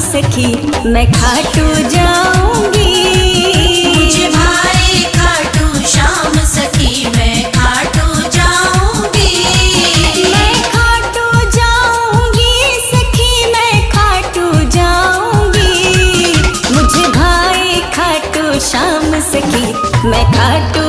सखी मैं खाटू जाऊंगी। मुझे भाई खाटू श्याम सखी मैं खाटू जाऊंगी। मैं खाटू जाऊंगी सखी मैं खाटू जाऊंगी। मुझे भाई खाटू श्याम सखी मैं खाटू